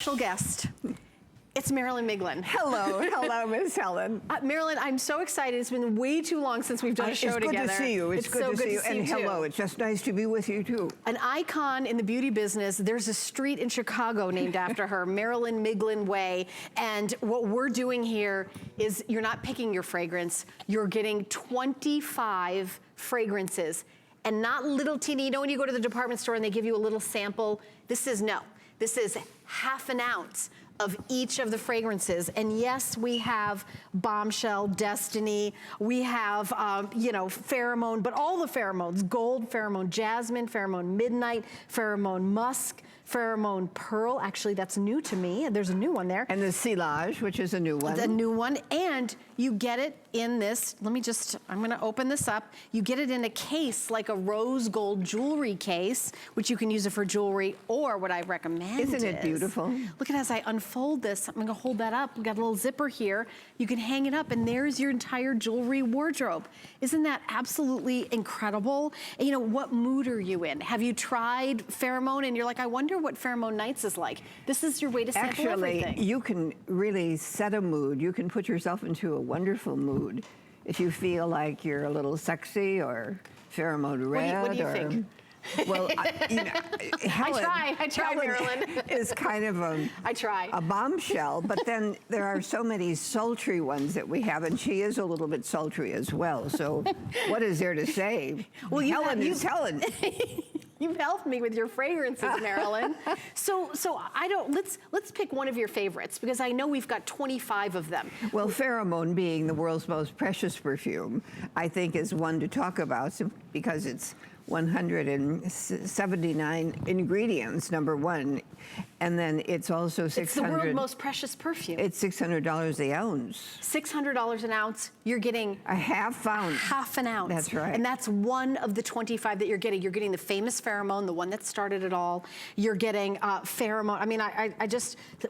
Special guest. It's Marilyn Miglin. Hello, hello, Miss Helen. Marilyn, I'm so excited. It's been way too long since we've done a show together. It's good to see you. It's good to see you. And hello, it's just nice to be with you too. An icon in the beauty business. There's a street in Chicago named after her, Marilyn Miglin Way. And what we're doing here is you're not picking your fragrance. You're getting 25 fragrances. And not little teeny, you know when you go to the department store and they give you a little sample? This is half an ounce of each of the fragrances. And yes, we have Bombshell, Destiny, we have, you know, Pheromone, but all the pheromones, Gold, Pheromone Jasmine, Pheromone Midnight, Pheromone Musk, Pheromone Pearl. Actually, that's new to me. There's a new one there. And the Silage, which is a new one. A new one, and you get it in this, I'm gonna open this up. You get it in a case, like a rose gold jewelry case, which you can use it for jewelry, or what I recommend Isn't it beautiful? Look at as I unfold this, I'm gonna hold that up. We got a little zipper here. You can hang it up, and there's your entire jewelry wardrobe. Isn't that absolutely incredible? And you know, what mood are you in? Have you tried Pheromone, and you're like, I wonder what Pheromone Nights is like? This is your way to sample everything. Actually, you can really set a mood. You can put yourself into a wonderful mood. If you feel like you're a little sexy or pheromone red. What do you think? Well, you know, Helen, I try, Marilyn. Is kind of a bombshell, but then there are so many sultry ones that we have, and she is a little bit sultry as well. So what is there to say? Well, Helen is Helen. You've helped me with your fragrances, Marilyn. So let's pick one of your favorites, because I know we've got 25 of them. Well, Pheromone, being the world's most precious perfume, I think is one to talk about because it's 179 ingredients, number one. And then it's also 600. It's the world's most precious perfume. It's $600 the ounce. $600 an ounce. You're getting a half ounce. Half an ounce. That's right. And that's one of the 25 that you're getting. You're getting the famous Pheromone, the one that started it all. You're getting Pheromone. I mean,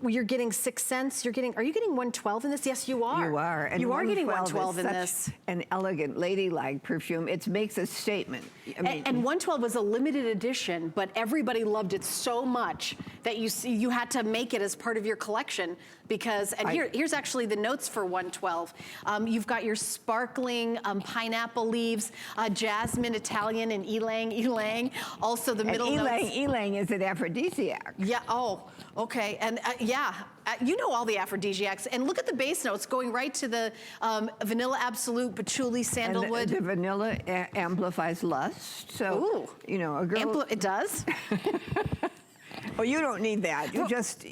you're getting 6 cents. Are you getting 112 in this? Yes, you are. You are. And you are getting 112 in this. An elegant, ladylike perfume. It makes a statement. I mean, and 112 was a limited edition, but everybody loved it so much that you had to make it as part of your collection, because, and here's actually the notes for 112. You've got your sparkling pineapple leaves, jasmine, Italian, and ylang ylang. Also the middle notes. Ylang is an aphrodisiac. Yeah, oh, okay, and yeah. You know all the aphrodisiacs, and look at the base notes going right to the vanilla absolute, patchouli, sandalwood. And the vanilla amplifies lust, so ooh. You know a girl. It does. Oh, you don't need that. You just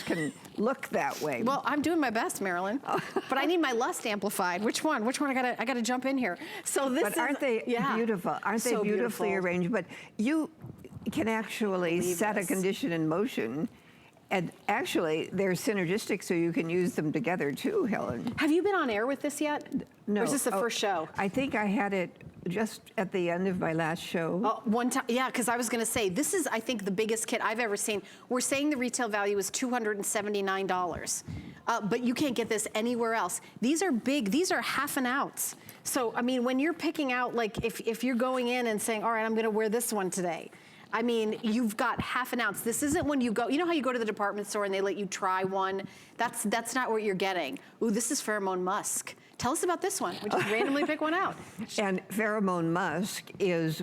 can look that way. Well, I'm doing my best, Marilyn, but I need my lust amplified. Which one? I gotta jump in here. So this. But aren't they beautiful? Aren't they so beautifully arranged? But you can actually set a condition in motion. And actually, they're synergistic, so you can use them together too, Helen. Have you been on air with this yet? No. Or is this the first show? I think I had it just at the end of my last show. Oh, one time, yeah, because I was going to say, this is, I think, the biggest kit I've ever seen. We're saying the retail value is $279, but you can't get this anywhere else. These are big. These are half an ounce. So, I mean, when you're picking out, like, if you're going in and saying, all right, I'm going to wear this one today, I mean, you've got half an ounce. This isn't when you go, you know how you go to the department store and they let you try one? That's not what you're getting. Ooh, this is Pheromone Musk. Tell us about this one. We just randomly pick one out. And Pheromone Musk is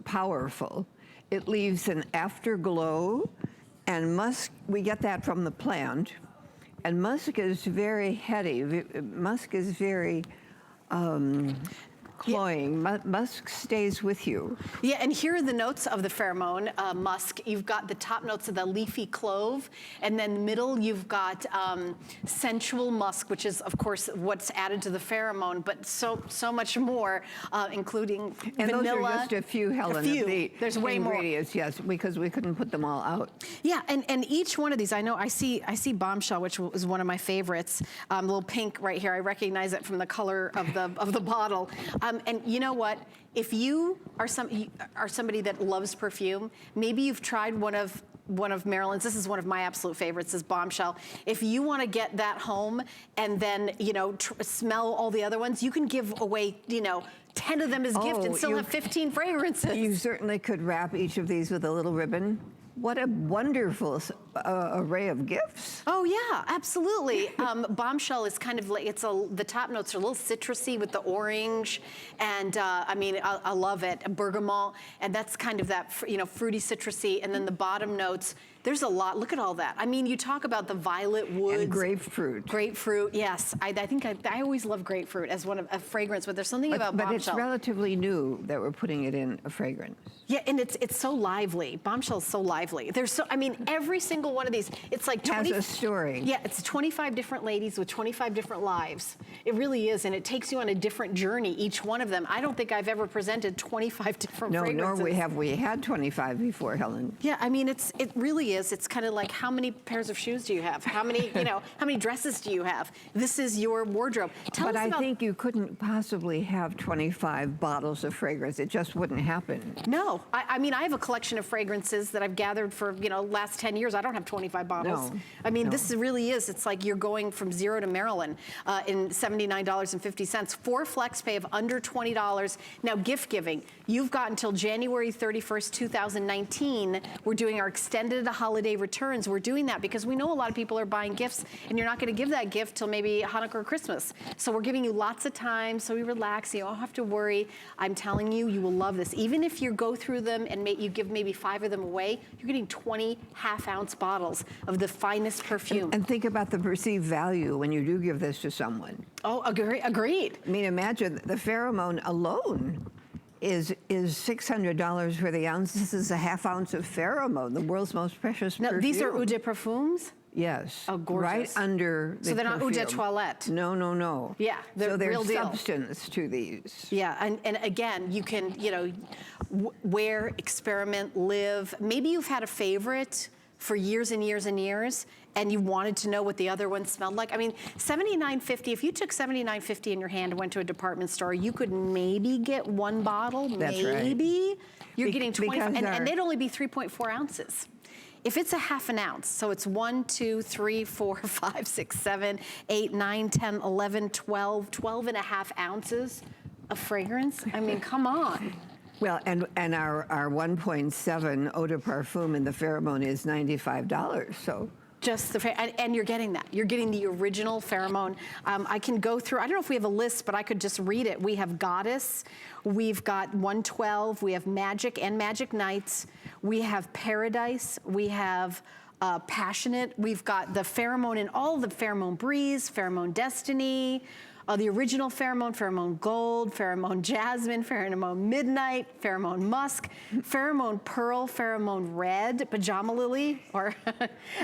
powerful. It leaves an afterglow, and musk, we get that from the plant. And musk is very heady. Musk is very, cloying. Yeah. Musk stays with you. Yeah, and here are the notes of the Pheromone Musk. You've got the top notes of the leafy clove, and then middle you've got sensual musk, which is, of course, what's added to the pheromone, but so much more, including and vanilla. Those are just a few, Helen, a few. Of the There's way ingredients, more. yes, because we couldn't put them all out. Yeah, and each one of these, I know I see Bombshell, which was one of my favorites. Little pink right here. I recognize it from the color of the bottle. And you know what? If you are somebody that loves perfume, maybe you've tried one of Marilyn's. This is one of my absolute favorites, is Bombshell. If you want to get that home and then, you know, smell all the other ones, you can give away, you know, 10 of them as gift and still have 15 fragrances. You certainly could wrap each of these with a little ribbon. What a wonderful array of gifts. Oh yeah, absolutely. Bombshell is kind of like, the top notes are a little citrusy with the orange, and I mean, I love it. Bergamot, and that's kind of that, fruity, citrusy, and then the bottom notes, there's a lot. Look at all that. I mean, you talk about the violet woods. And grapefruit. Grapefruit, yes. I think I always love grapefruit as one of a fragrance, but there's something about Bombshell. But it's relatively new that we're putting it in a fragrance. Yeah, and it's so lively. Bombshell's so lively. There's so, I mean, every single one of these, it's like 20. Has a story. Yeah, it's 25 different ladies with 25 different lives. It really is, and it takes you on a different journey, each one of them. I don't think I've ever presented 25 different fragrances. No, nor have we had 25 before, Helen. Yeah, I mean, it really is. It's kind of like, how many pairs of shoes do you have? How many, how many dresses do you have? This is your wardrobe. Tell us about. But I think you couldn't possibly have 25 bottles of fragrance. It just wouldn't happen. No, I mean, I have a collection of fragrances that I've gathered for, last 10 years. I don't have 25 bottles. No, I mean, this really is, it's like you're going from zero to Marilyn in $79.50. 4 flex pay of under $20. Now, gift giving, you've got until January 31st, 2019. We're doing our extended holiday returns. We're doing that because we know a lot of people are buying gifts, and you're not going to give that gift till maybe Hanukkah or Christmas. So we're giving you lots of time, so we relax. You don't have to worry. I'm telling you, you will love this. Even if you go through them and you give maybe 5 of them away, you're getting 20 half-ounce bottles of the finest perfume. And think about the perceived value when you do give this to someone. Oh, agreed. I mean, imagine the pheromone alone is $600 for the ounce. This is a half ounce of pheromone, the world's most precious perfume. Now, these are eau de parfums? Yes. Oh, gorgeous. Right under the So they're not eau de perfume. toilette? No. Yeah, they're so there's real deal. substance to these. Yeah, and again, you can, wear, experiment, live. Maybe you've had a favorite for years and years and years, and you wanted to know what the other one smelled like. I mean, $79.50, if you took $79.50 in your hand and went to a department store, you could maybe get 1 bottle, That's maybe. Right. You're getting 25, because and they'd only be 3.4 ounces. If it's a half an ounce, so it's 1, 2, 3, 4, 5, 6, 7, 8, 9, 10, 11, 12 and a half ounces of fragrance. I mean, come on. Well, and our 1.7 eau de parfum in the pheromone is $95, so. Just the, and you're getting that. You're getting the original pheromone. I can go through, I don't know if we have a list, but I could just read it. We have Goddess, we've got 112, we have Magic and Magic Nights, we have Paradise, we have Passionate, we've got the pheromone in all the Pheromone Breeze, Pheromone Destiny, the original pheromone, Pheromone Gold, Pheromone Jasmine, Pheromone Midnight, Pheromone Musk, Pheromone Pearl, Pheromone Red, Pajama Lily,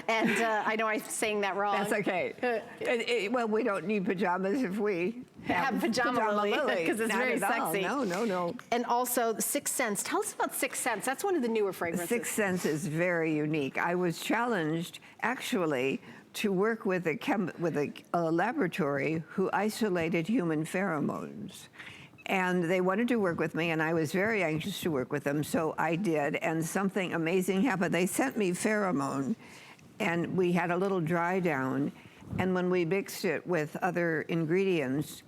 and I know I'm saying that wrong. That's okay. Well, we don't need pajamas if we have Pajama Lily, because it's very sexy. No. And also, Sixth Sense. Tell us about Sixth Sense. That's one of the newer fragrances. Sixth Sense is very unique. I was challenged, actually, to work with a laboratory who isolated human pheromones. And they wanted to work with me, and I was very anxious to work with them, so I did, and something amazing happened. They sent me pheromone, and we had a little dry down, and when we mixed it with other ingredients,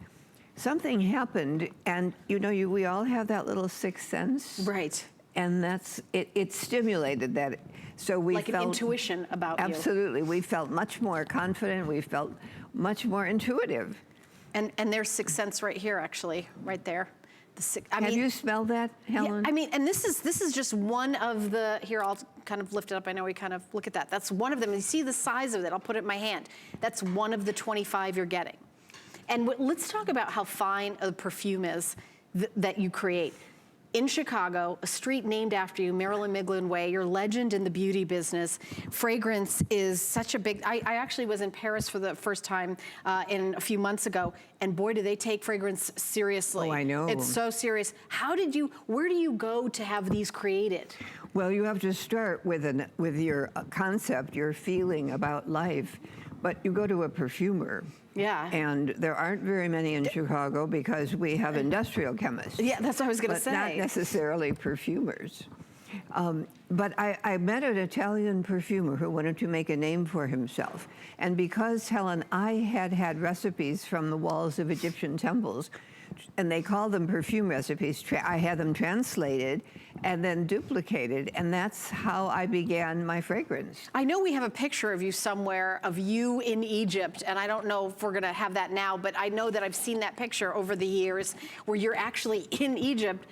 something happened, and we all have that little sixth sense. Right. And it stimulated that. So we like felt an intuition about you. Absolutely. We felt much more confident. We felt much more intuitive. And there's Sixth Sense right here, actually, right there. Have you smelled that, Helen? Yeah, I mean, and this is just one of the, here, I'll kind of lift it up. I know we kind of look at that. That's one of them. And you see the size of it. I'll put it in my hand. That's one of the 25 you're getting. And let's talk about how fine a perfume is that you create. In Chicago, a street named after you, Marilyn Miglin Way, you're a legend in the beauty business. Fragrance is such a big, I actually was in Paris for the first time a few months ago, and boy, do they take fragrance seriously. Oh, I know. It's so serious. Where do you go to have these created? Well, you have to start with your concept, your feeling about life, but you go to a perfumer. Yeah. And there aren't very many in Chicago because we have industrial chemists. Yeah, that's what I was going to say. Not necessarily perfumers. But I met an Italian perfumer who wanted to make a name for himself. And because, Helen, I had recipes from the walls of Egyptian temples, and they call them perfume recipes. I had them translated and then duplicated, and that's how I began my fragrance. I know we have a picture of you somewhere, of you in Egypt, and I don't know if we're gonna have that now, but I know that I've seen that picture over the years where you're actually in Egypt,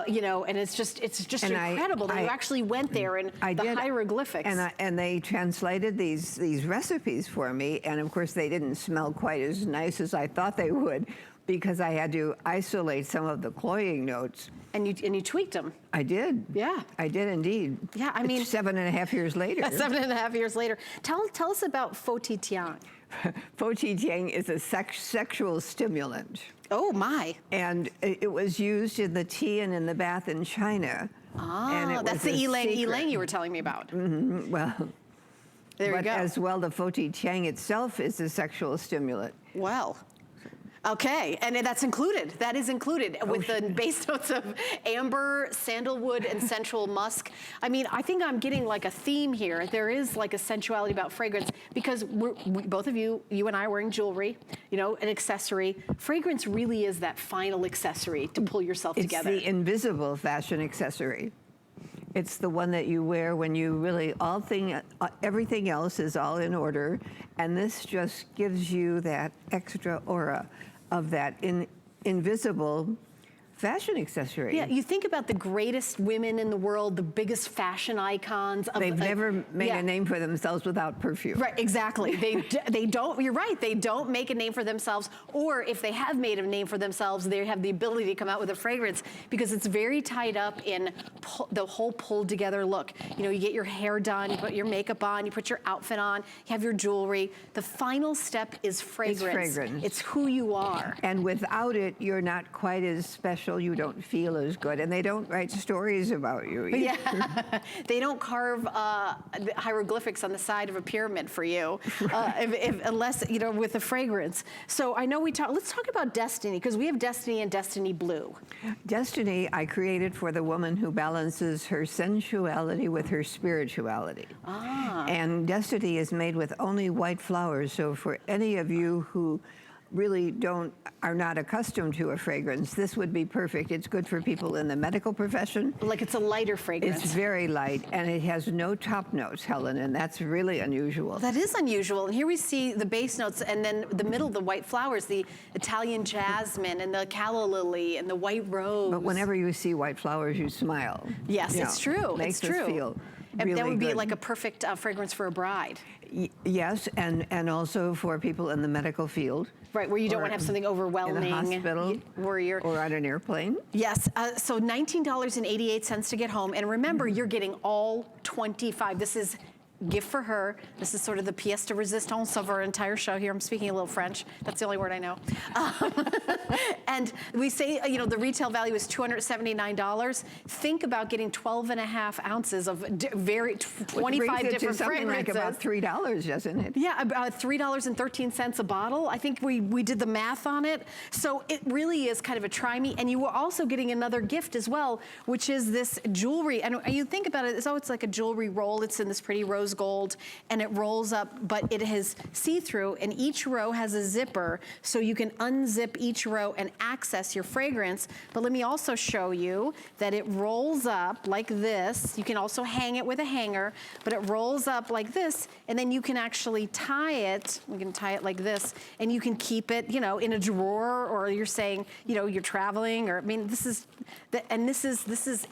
you know, and it's just incredible that you actually went there and the hieroglyphics. And they translated these recipes for me, and of course they didn't smell quite as nice as I thought they would, because I had to isolate some of the cloying notes. And you tweaked them. I did. Yeah. I did indeed. Yeah, I mean. It's 7.5 years later. 7.5 years later. Tell us about Foti Tiang. Foti Tiang is a sexual stimulant. Oh my. And it was used in the tea and in the bath in China. Ah, that's the ylang you were telling me about. Mm-hmm. Well, there you go. As well, the Foti Tiang itself is a sexual stimulant. Well. Okay, and that's included. That is included with the base notes of amber, sandalwood, and sensual musk. I mean, I think I'm getting like a theme here. There is like a sensuality about fragrance because both of you and I are wearing jewelry, you know, an accessory. Fragrance really is that final accessory to pull yourself together. It's the invisible fashion accessory. It's the one that you wear when you really, everything else is all in order, and this just gives you that extra aura of that invisible fashion accessory. Yeah, you think about the greatest women in the world, the biggest fashion icons. They've never made a name for themselves without perfume. Right, exactly. They don't, you're right, they don't make a name for themselves, or if they have made a name for themselves, they have the ability to come out with a fragrance because it's very tied up in the whole pulled together look. You know, you get your hair done, you put your makeup on, you put your outfit on, you have your jewelry. The final step is fragrance. It's fragrance. It's who you are. And without it, you're not quite as special. You don't feel as good, and they don't write stories about you either. Yeah, they don't carve hieroglyphics on the side of a pyramid for you, unless, you know, with a fragrance. So I know let's talk about Destiny, because we have Destiny and Destiny Blue. Destiny I created for the woman who balances her sensuality with her spirituality. Ah. And Destiny is made with only white flowers, so for any of you who really are not accustomed to a fragrance, this would be perfect. It's good for people in the medical profession. Like, it's a lighter fragrance. It's very light, and it has no top notes, Helen, and that's really unusual. That is unusual. And here we see the base notes, and then the middle, the white flowers, the Italian jasmine, and the calla lily, and the white rose. But whenever you see white flowers, you smile. Yes, it's true. Makes us feel really that would be good. like a perfect fragrance for a bride. Yes, and also for people in the medical field. Right, where you don't want to have something overwhelming. In a hospital, or on an airplane. Yes, so $19.88 to get home. And remember, you're getting all 25. This is gift for her. This is sort of the pièce de résistance of our entire show here. I'm speaking a little French. That's the only word I know. And we say, you know, the retail value is $279. Think about getting 12.5 ounces of 25 different something fragrances. Like about $3, doesn't it? Yeah, about $3.13 a bottle. I think we did the math on it. So it really is kind of a try me. And you were also getting another gift as well, which is this jewelry. And you think about it, it's like a jewelry roll. It's in this pretty rose gold, and it rolls up, but it is see-through, and each row has a zipper, so you can unzip each row and access your fragrance. But let me also show you that it rolls up like this. You can also hang it with a hanger, but it rolls up like this, and then you can actually tie it. We can tie it like this, and you can keep it, you know, in a drawer, or you're saying, you know, you're traveling, or I mean, this is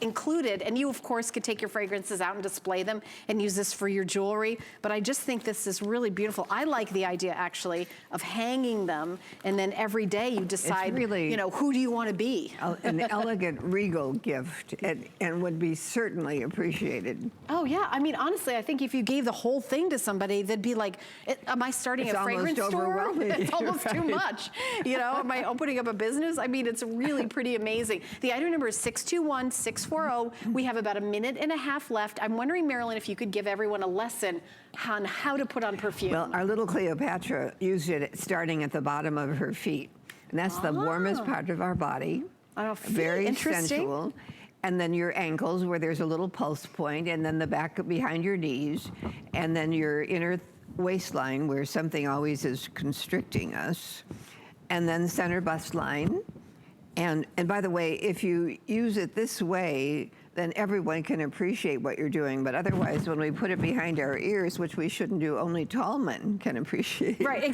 included, and you of course could take your fragrances out and display them and use this for your jewelry, but I just think this is really beautiful. I like the idea, actually, of hanging them, and then every day you decide, really, you know, who do you want to be? An elegant, regal gift, and would be certainly appreciated. Oh, yeah. I mean, honestly, I think if you gave the whole thing to somebody, they'd be like, am I starting a fragrance store? It's almost too much. You know, am I opening up a business? I mean, it's really pretty amazing. The item number is 621-640. We have about 1.5 minutes left. I'm wondering, Marilyn, if you could give everyone a lesson on how to put on perfume. Well, our little Cleopatra used it starting at the bottom of her feet. And that's the warmest part of our body. Very sensual. And then your ankles, where there's a little pulse point, and then the back behind your knees, and then your inner waistline, where something always is constricting us, and then center bust line, And by the way, if you use it this way, then everyone can appreciate what you're doing. But otherwise, when we put it behind our ears, which we shouldn't do, only tall men can appreciate. Right.